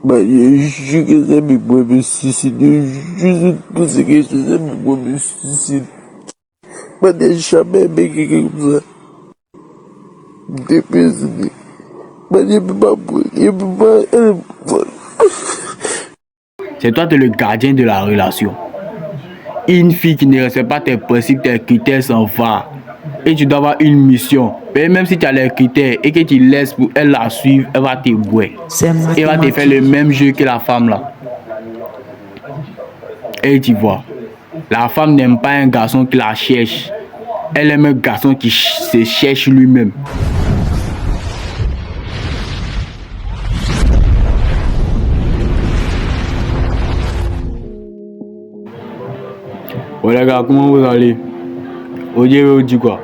Bah, je que ça me pour me suicider. Juste pour ce que je sais, pour me suicider. Bah, j'ai jamais aimé quelqu'un comme ça. Dépressionné. Bah, je peux pas. C'est toi, tu es le gardien de la relation. Une fille qui ne respecte pas tes principes, tes critères s'en va. Et tu dois avoir une mission. Mais même si tu as les critères et que tu laisses pour elle la suivre, elle va te boire. Elle va te faire le même jeu que la femme là. Et tu vois, la femme n'aime pas un garçon qui la cherche. Elle aime un garçon qui se cherche lui-même. Oh les gars, comment vous allez? Vous dit quoi?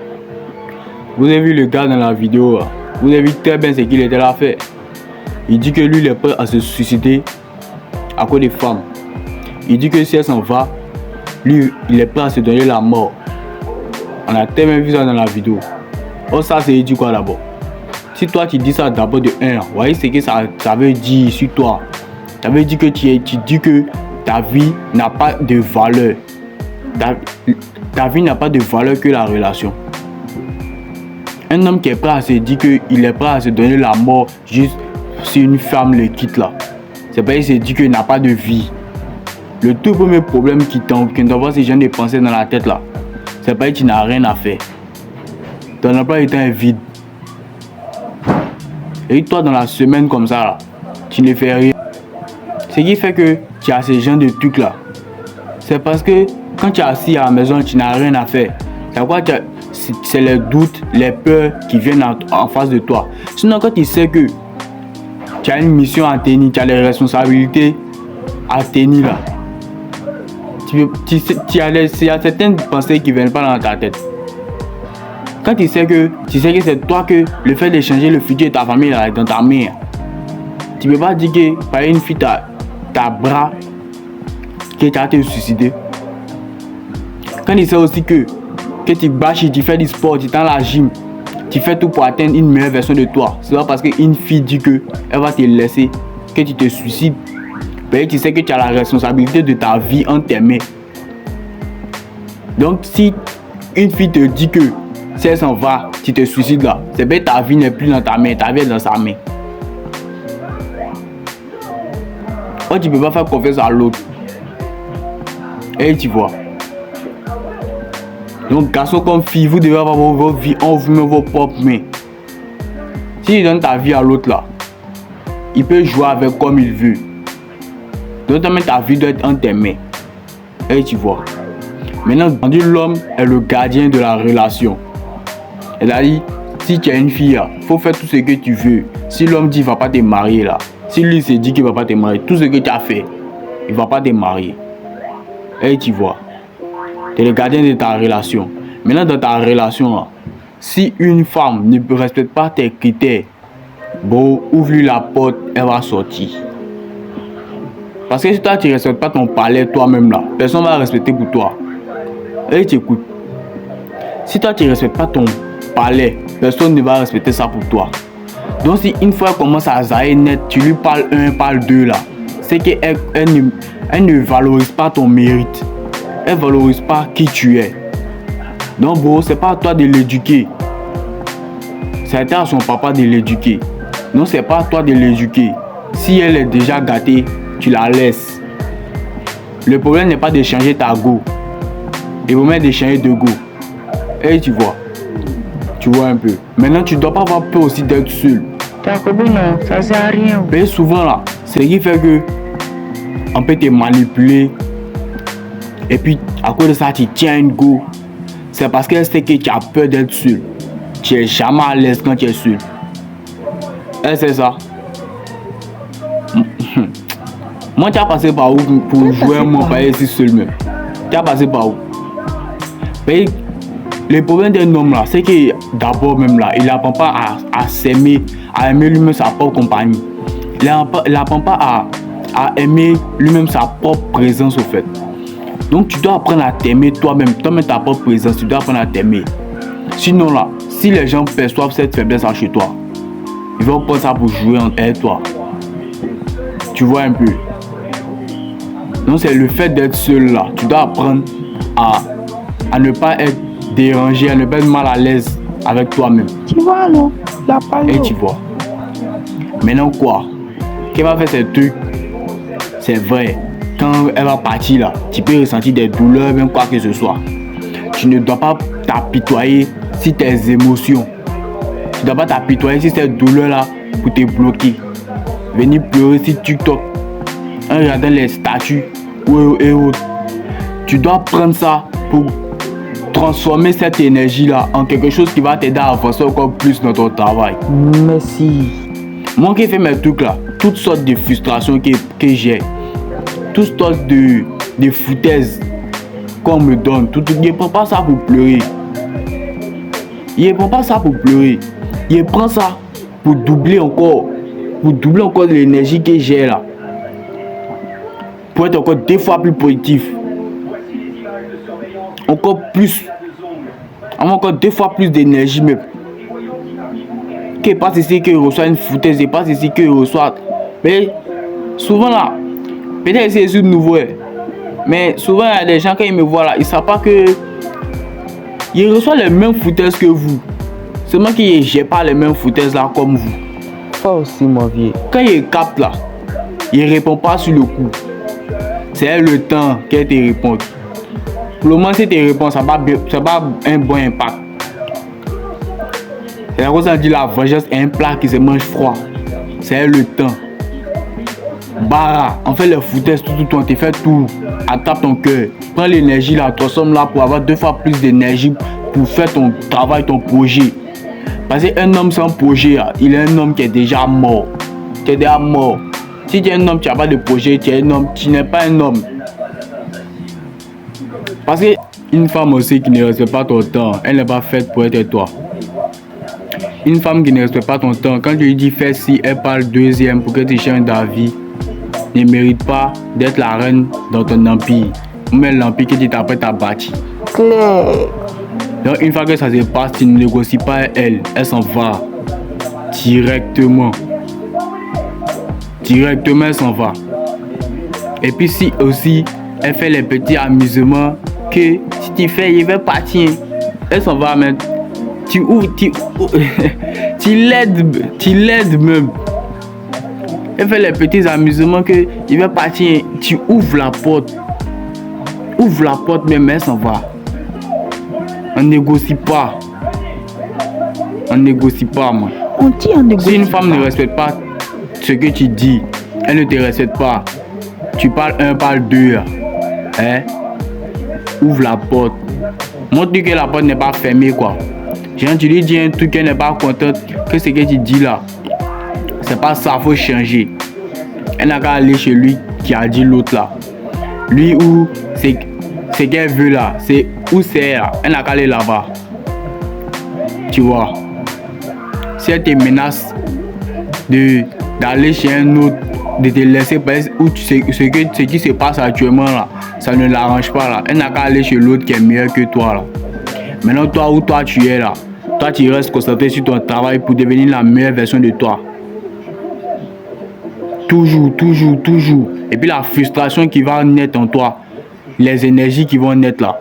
Vous avez vu le gars dans la vidéo là? Vous avez vu très bien ce qu'il était là à faire. Il dit que lui il est prêt à se suicider à cause des femmes. Il dit que si elle s'en va, lui il est prêt à se donner la mort. On a tellement vu ça dans la vidéo. Oh ça c'est dit quoi d'abord? Si toi tu dis ça d'abord de 1, vous voyez ce que ça veut dire sur toi. Ça veut dire que tu dis que ta vie n'a pas de valeur. Ta vie n'a pas de valeur que la relation. Un homme qui est prêt à se dire qu'il est prêt à se donner la mort juste si une femme le quitte là. C'est parce qu'il se dit qu'il n'a pas de vie. Le tout premier problème qui t'envoie ces gens de penser dans la tête là, c'est parce que tu n'as rien à faire. Ton emploi est un vide. Et toi dans la semaine comme ça là, tu ne fais rien. Ce qui fait que tu as ces gens de trucs là. C'est parce que quand tu es assis à la maison, tu n'as rien à faire. C'est les doutes, les peurs qui viennent en face de toi. Sinon, quand tu sais que tu as une mission à tenir, tu as les responsabilités à tenir là, il y a certaines pensées qui ne viennent pas dans ta tête. Quand tu sais que c'est toi que le fait de changer le futur de ta famille là, est dans ta main, tu ne peux pas dire que par une fille ta bras que tu as te suicider. Quand tu sais aussi que tu bâches, tu fais du sport, tu es dans la gym, tu fais tout pour atteindre une meilleure version de toi. C'est pas parce qu'une fille dit qu'elle va te laisser que tu te suicides. Mais tu sais que tu as la responsabilité de ta vie en tes mains. Donc si une fille te dit que si elle s'en va, tu te suicides là, c'est que ta vie n'est plus dans ta main, ta vie est dans sa main. Oh, tu ne peux pas faire confiance à l'autre. Et tu vois. Donc, garçon comme fille, vous devez avoir votre vie en vous-même, vos propres mains. Si tu donnes ta vie à l'autre là, il peut jouer avec comme il veut. Donc, ta vie doit être en tes mains. Et tu vois. Maintenant, l'homme est le gardien de la relation. C'est-à-dire, si tu as une fille, il faut faire tout ce que tu veux. Si l'homme dit qu'il ne va pas te marier là, si lui se dit qu'il ne va pas te marier, tout ce que tu as fait, il ne va pas te marier. Et tu vois. Tu es le gardien de ta relation. Maintenant, dans ta relation, si une femme ne respecte pas tes critères, bon, ouvre-lui la porte, elle va sortir. Parce que si toi, tu ne respectes pas ton palais toi-même là, personne ne va respecter pour toi. Et tu écoutes. Si toi, tu ne respectes pas ton palais, personne ne va respecter ça pour toi. Donc, si une fois elle commence à zaïr net, tu lui parles 1, parle 2 là, c'est qu'elle ne valorise pas ton mérite. Elle ne valorise pas qui tu es. Donc bro, c'est pas à toi de l'éduquer. C'est à son papa de l'éduquer. Non, c'est pas à toi de l'éduquer. Si elle est déjà gâtée, tu la laisses. Le problème n'est pas de changer ta go. Le problème est de changer de go. Et tu vois. Tu vois un peu. Maintenant, tu dois pas avoir peur aussi d'être seul. Non, ça sert à rien. Mais souvent là, c'est ce qui fait que on peut te manipuler. Et puis, à cause de ça, tu tiens une go. C'est parce qu'elle sait que tu as peur d'être seul. Tu es jamais à l'aise quand tu es seul. Elle sait ça. Moi, tu as passé par où pour jouer mon pays ici seul même? Tu as passé par où? Mais le problème d'un homme là, c'est que d'abord même là, il n'apprend pas à s'aimer, à aimer lui-même sa propre compagnie. Il n'apprend pas à aimer lui-même sa propre présence au fait. Donc tu dois apprendre à t'aimer toi-même, toi-même ta propre présence, tu dois apprendre à t'aimer. Sinon là, si les gens perçoivent cette faiblesse chez toi, ils vont prendre ça pour jouer avec toi. Tu vois un peu. Donc c'est le fait d'être seul là. Tu dois apprendre à ne pas être dérangé, à ne pas être mal à l'aise avec toi-même. Tu vois, non? La parole. Et tu vois. Maintenant quoi? Qu'elle va faire ces trucs, c'est vrai. Quand elle va partir là, tu peux ressentir des douleurs, même quoi que ce soit. Tu ne dois pas t'apitoyer sur tes émotions. Tu ne dois pas t'apitoyer sur ces douleurs là pour te bloquer. Venir pleurer sur TikTok en regardant les statuts et autres. Tu dois prendre ça pour transformer cette énergie là en quelque chose qui va t'aider à avancer encore plus dans ton travail. Merci. Moi qui fais mes trucs là, toutes sortes de frustrations que j'ai, toutes sortes de foutaises qu'on me donne, je ne prends pas ça pour pleurer. Je ne prends pas ça pour pleurer. Je prends ça pour doubler encore l'énergie que j'ai là. Pour être encore 2 fois plus positif. Encore plus. Encore 2 fois plus d'énergie même. Qu'il passe ici, qu'il reçoit une foutaise, il passe ici, qu'il reçoit. Mais souvent là, peut-être c'est nouveau. Mais souvent il y a des gens quand ils me voient là, ils ne savent pas que ils reçoivent les mêmes foutaises que vous. Seulement qu'ils n'ont pas les mêmes foutaises là comme vous. Toi aussi, mon vieux. Quand ils captent là, ils ne répondent pas sur le coup. C'est le temps qu'elles te répondent. Pour le moment, si tu réponds, ça n'a pas un bon impact. C'est la cause qu'on dit la vengeance est un plat qui se mange froid. C'est le temps. Bara, on fait les foutaises tout le temps, tu fais tout. Attaque ton cœur. Prends l'énergie là, toi sommes là pour avoir 2 fois plus d'énergie pour faire ton travail, ton projet. Parce qu'un homme sans projet, il est un homme qui est déjà mort. Tu es déjà mort. Si tu es un homme, tu n'as pas de projet, tu es un homme, tu n'es pas un homme. Parce qu'une femme aussi qui ne respecte pas ton temps, elle n'est pas faite pour être toi. Une femme qui ne respecte pas ton temps, quand tu lui dis fais ci, elle parle deuxième pour que tu changes d'avis, ne mérite pas d'être la reine dans ton empire. Ou même l'empire que tu t'apprêtes à bâtir. Claire. Donc une fois que ça se passe, tu ne négocies pas elle s'en va. Directement. Directement, elle s'en va. Et puis si aussi, elle fait les petits amusements que si tu fais, il va partir. Elle s'en va même. Tu l'aides même. Elle fait les petits amusements que il va partir. Tu ouvres la porte. Ouvre la porte même, elle s'en va. On négocie pas. On négocie pas, moi. On dit on négocie. Si une femme ne respecte pas ce que tu dis, elle ne te respecte pas. Tu parles 1, parle 2. Hein? Ouvre la porte. Montre-lui que la porte n'est pas fermée, quoi. Genre, tu lui dis un truc qu'elle n'est pas contente, que ce que tu dis là, c'est pas ça, faut changer. Elle n'a qu'à aller chez lui qui a dit l'autre là. Lui où c'est qu'elle veut là, c'est où c'est là, elle n'a qu'à aller là-bas. Tu vois. Si elle te menace d'aller chez un autre, de te laisser passer où ce qui se passe actuellement là, ça ne l'arrange pas là. Elle n'a qu'à aller chez l'autre qui est meilleur que toi là. Maintenant toi où toi tu es là, toi tu restes concentré sur ton travail pour devenir la meilleure version de toi. Toujours. Et puis la frustration qui va naître en toi, les énergies qui vont naître là,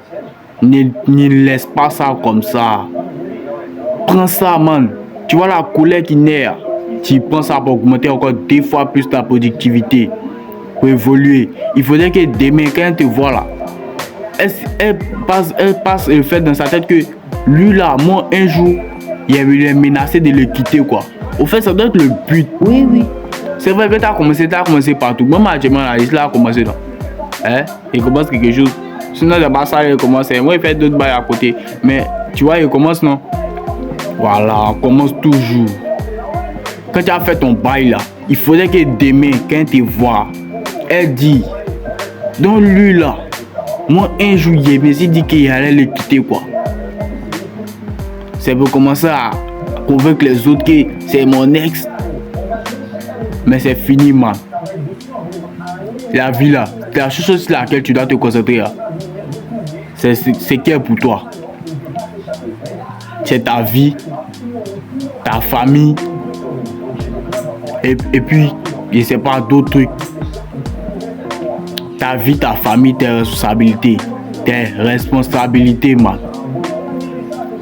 ne laisse pas ça comme ça. Prends ça, man. Tu vois la colère qui naît, tu prends ça pour augmenter encore 2 fois plus ta productivité, pour évoluer. Il faudrait que demain, quand elle te voit là, elle passe le fait dans sa tête que lui là, moi un jour, il est menacé de le quitter quoi. Au fait, ça doit être le but. Oui. C'est vrai que tu as commencé partout. Même actuellement, la liste là a commencé là. Hein? Il commence quelque chose. Sinon, c'est pas ça, il commence. Moi, il fait d'autres bails à côté. Mais tu vois, il commence non. Voilà, on commence toujours. Quand tu as fait ton bail là, il faudrait que demain, quand tu vois, elle dit, donc lui là, moi un jour, il me dit qu'il allait le quitter quoi. C'est pour commencer à convaincre les autres que c'est mon ex. Mais c'est fini, man. La vie là, c'est la chose sur laquelle tu dois te concentrer là. C'est qu'elle pour toi. C'est ta vie, ta famille. Et puis, je sais pas, d'autres trucs. Ta vie, ta famille, tes responsabilités. Tes responsabilités, man.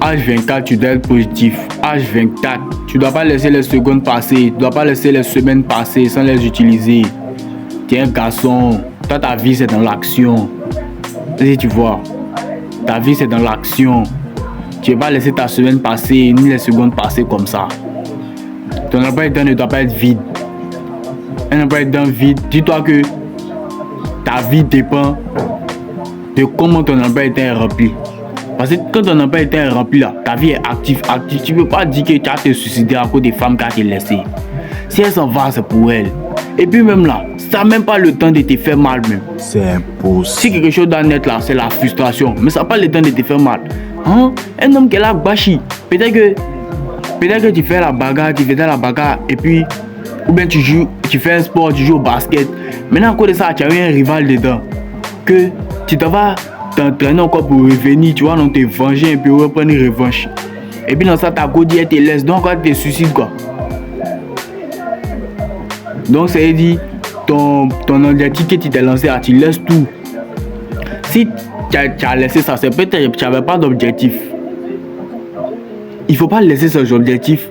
H24, tu dois être positif. H24, tu dois pas laisser les secondes passer. Tu dois pas laisser les semaines passer sans les utiliser. Tu es un garçon. Toi, ta vie, c'est dans l'action. Si tu vois, ta vie, c'est dans l'action. Tu ne vas pas laisser ta semaine passer, ni les secondes passer comme ça. Ton emploi du temps ne doit pas être vide. Un emploi du temps vide, dis-toi que ta vie dépend de comment ton emploi du temps est rempli. Parce que quand ton emploi du temps est rempli, là, ta vie est active. Tu ne peux pas dire que tu vas te suicider à cause des femmes qui ont te laissé. Si elle s'en va, c'est pour elle. Et puis même là, ça n'a même pas le temps de te faire mal même. C'est impossible. Si quelque chose doit naître là, c'est la frustration. Mais ça n'a pas le temps de te faire mal. Hein? Un homme qui est là, Bashi, peut-être que tu fais la bagarre, et puis, ou bien tu fais un sport, tu joues au basket. Maintenant, à cause de ça, tu as eu un rival dedans. Que tu vas t'entraîner encore pour revenir, tu vois, donc te venger et puis reprendre une revanche. Et puis dans ça, ta go dit, elle te laisse, donc elle te suicide quoi. Donc, ça veut dire, ton objectif que tu t'es lancé, là, tu laisses tout. Si tu as laissé ça, c'est peut-être que tu n'avais pas d'objectif. Il ne faut pas laisser ses objectifs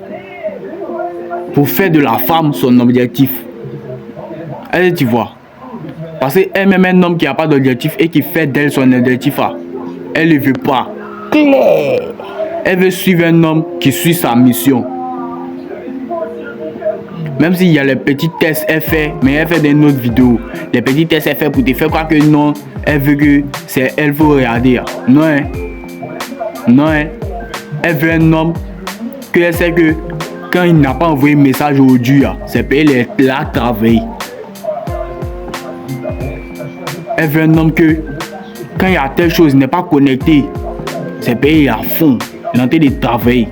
pour faire de la femme son objectif. Allez, tu vois. Parce qu'elle même un homme qui n'a pas d'objectif et qui fait d'elle son objectif, elle ne veut pas. Claire. Elle veut suivre un homme qui suit sa mission. Même s'il y a les petits tests elle fait, mais elle fait une autre vidéo. Les petits tests elle fait pour te faire croire que non, elle veut que c'est elle faut regarder. Non, hein. Non, hein. Elle veut un homme que elle sait que quand il n'a pas envoyé un message aujourd'hui, c'est pour elle là travailler. Elle veut un homme que quand il y a telle chose, il n'est pas connecté. C'est pour elle à fond. Il est en train de travailler.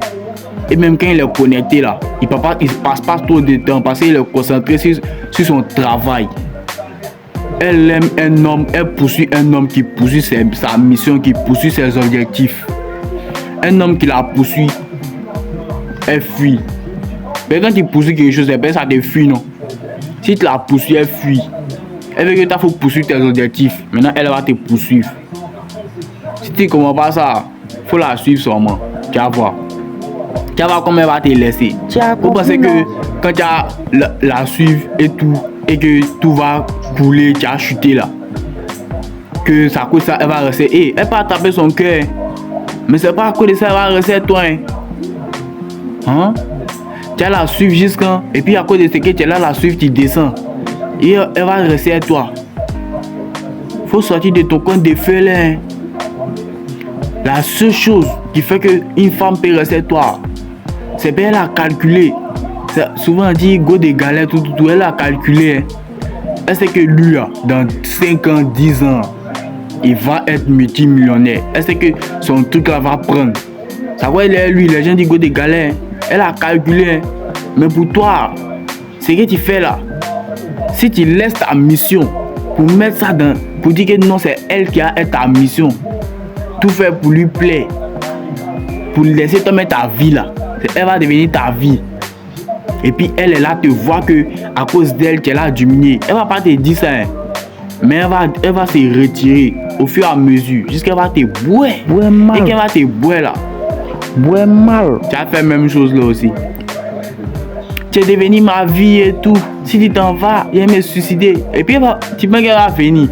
Et même quand il est connecté là, il ne passe pas trop de temps parce qu'il est concentré sur son travail. Elle aime un homme, elle poursuit un homme qui poursuit sa mission, qui poursuit ses objectifs. Un homme qui la poursuit, elle fuit. Mais quand tu poursuis quelque chose, ça te fuit, non? Si tu la poursuis, elle fuit. Elle veut que tu faut poursuivre tes objectifs. Maintenant, elle va te poursuivre. Si tu ne comprends pas ça, il faut la suivre seulement. Tu vas voir. Tu vas voir comment elle va te laisser. Vous pensez que quand tu vas la suivre et tout, et que tout va couler, tu as chuté là, que ça cause ça, elle va rester. Et elle va taper son cœur. Mais c'est pas à cause de ça, elle va rester toi. Hein? Tu vas la suivre jusqu'à. Et puis à cause de ce que tu es là, la suivre, tu descends. Et elle va rester à toi. Faut sortir de ton coin de feu là. La seule chose qui fait qu'une femme peut rester à toi, c'est qu'elle a calculé. Souvent on dit go des galères, tout, elle a calculé. Elle sait que lui, dans 5 ans, 10 ans, il va être multimillionnaire. Elle sait que son truc là va prendre. Ça va, lui, les gens disent go des galères. Elle a calculé. Mais pour toi, ce que tu fais là, si tu laisses ta mission pour mettre ça dans, pour dire que non, c'est elle qui a ta mission, tout faire pour lui plaire, pour laisser te mettre ta vie là, elle va devenir ta vie. Et puis elle est là, te voit que à cause d'elle, tu es là diminué. Elle va pas te dire ça, hein. Mais elle va se retirer au fur et à mesure jusqu'à va te boire. Et qu'elle va te boire là. Boire mal. Tu as fait la même chose là aussi. Tu es devenu ma vie et tout. Si tu t'en vas, il va me suicider. Et puis tu penses qu'elle va venir.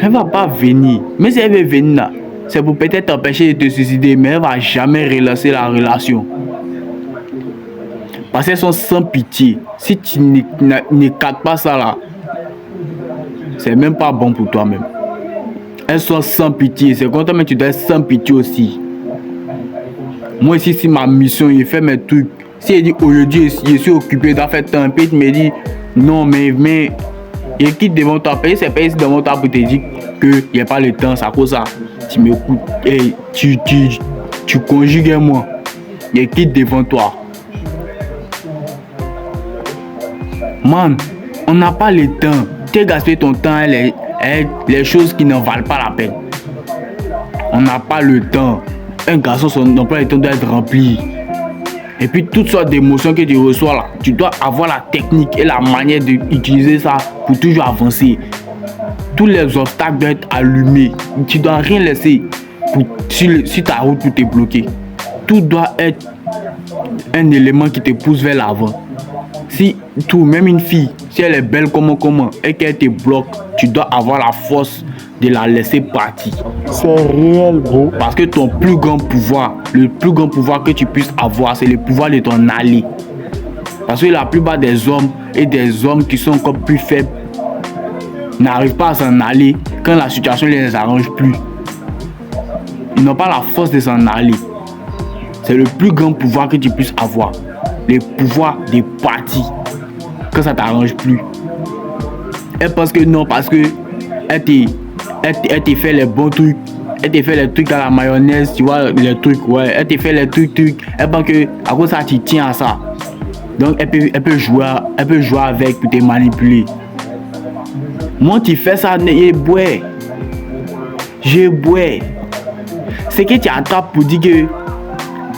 Elle va pas venir. Mais si elle veut venir là, c'est pour peut-être t'empêcher de te suicider. Mais elle va jamais relancer la relation. Parce qu'elles sont sans pitié. Si tu ne captes pas ça là, c'est même pas bon pour toi-même. Elles sont sans pitié. C'est comme toi, mais tu dois être sans pitié aussi. Moi ici, si ma mission, il fait mes trucs. Si elle dit aujourd'hui, je suis occupé, d'en faire tant, puis tu me dis non, mais il quitte devant toi. C'est pas ici devant toi pour te dire qu'il n'y a pas le temps. Ça cause ça. Tu m'écoutes et tu conjugues moi. Il quitte devant toi. Man, on n'a pas le temps. Tu as gaspillé ton temps à les choses qui n'en valent pas la peine. On n'a pas le temps. Un garçon, son emploi du temps doit être rempli. Et puis toutes sortes d'émotions que tu reçois là, tu dois avoir la technique et la manière d'utiliser ça pour toujours avancer. Tous les obstacles doivent être allumés. Tu dois rien laisser sur ta route pour te bloquer. Tout doit être un élément qui te pousse vers l'avant. Si tout, même une fille, si elle est belle comment et qu'elle te bloque, tu dois avoir la force de la laisser partir. C'est réel, bro. Parce que ton plus grand pouvoir, le plus grand pouvoir que tu puisses avoir, c'est le pouvoir de ton allié. Parce que la plupart des hommes et des hommes qui sont encore plus faibles n'arrivent pas à s'en aller quand la situation ne les arrange plus. Ils n'ont pas la force de s'en aller. C'est le plus grand pouvoir que tu puisses avoir. Le pouvoir de partir quand ça t'arrange plus. Et parce que non, parce que elle te fait les bons trucs. Elle te fait les trucs à la mayonnaise, tu vois, les trucs, ouais. Elle te fait les trucs. Elle pense que à cause de ça, tu tiens à ça. Donc elle peut jouer avec pour te manipuler. Moi, tu fais ça, je bois. C'est que tu attrapes pour dire que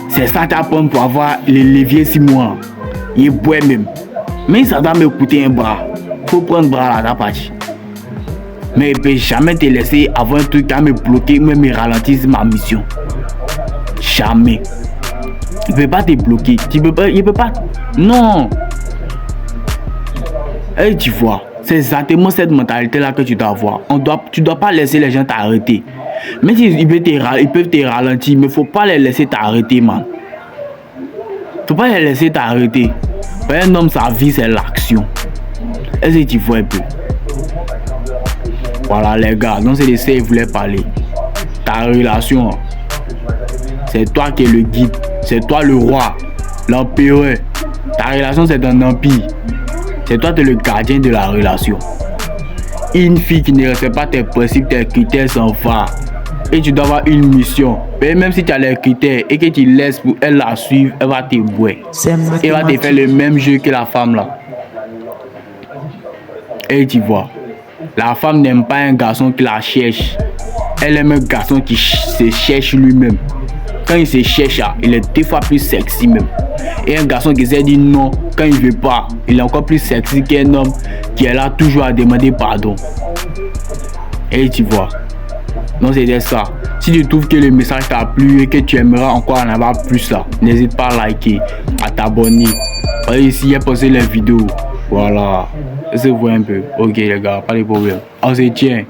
c'est ça tu apprends pour avoir le levier 6 mois. Je bois même. Mais ça doit me coûter un bras. Faut prendre bras là, ta partie. Mais je ne peux jamais te laisser avoir un truc qui va me bloquer, même me ralentir ma mission. Jamais. Il ne peut pas te bloquer. Il ne peut pas. Non. Et tu vois, c'est exactement cette mentalité-là que tu dois avoir. Tu ne dois pas laisser les gens t'arrêter. Même s'ils peuvent te ralentir, mais il ne faut pas les laisser t'arrêter, man. Il ne faut pas les laisser t'arrêter. Pour un homme, sa vie, c'est l'action. Est-ce que tu vois un peu? Voilà les gars, donc c'est de ça que je voulais parler. Ta relation, c'est toi qui es le guide, c'est toi le roi, l'empereur. Ta relation c'est un empire. C'est toi qui es le gardien de la relation. Une fille qui ne respecte pas tes principes, tes critères s'en va. Et tu dois avoir une mission. Et même si tu as les critères et que tu laisses pour elle la suivre, elle va te boire. Elle va te faire le même jeu que la femme là. Et tu vois. La femme n'aime pas un garçon qui la cherche. Elle aime un garçon qui se cherche lui-même. Quand il se cherche, il est 2 fois plus sexy même. Et un garçon qui s'est dit non quand il ne veut pas, il est encore plus sexy qu'un homme qui est là toujours à demander pardon. Et tu vois. Donc c'est ça. Si tu trouves que le message t'a plu et que tu aimeras encore en avoir plus là, n'hésite pas à liker, à t'abonner. Ici, il y a posté les vidéos. Voilà. Je vois un peu. Ok les gars, pas de problème. On se tient.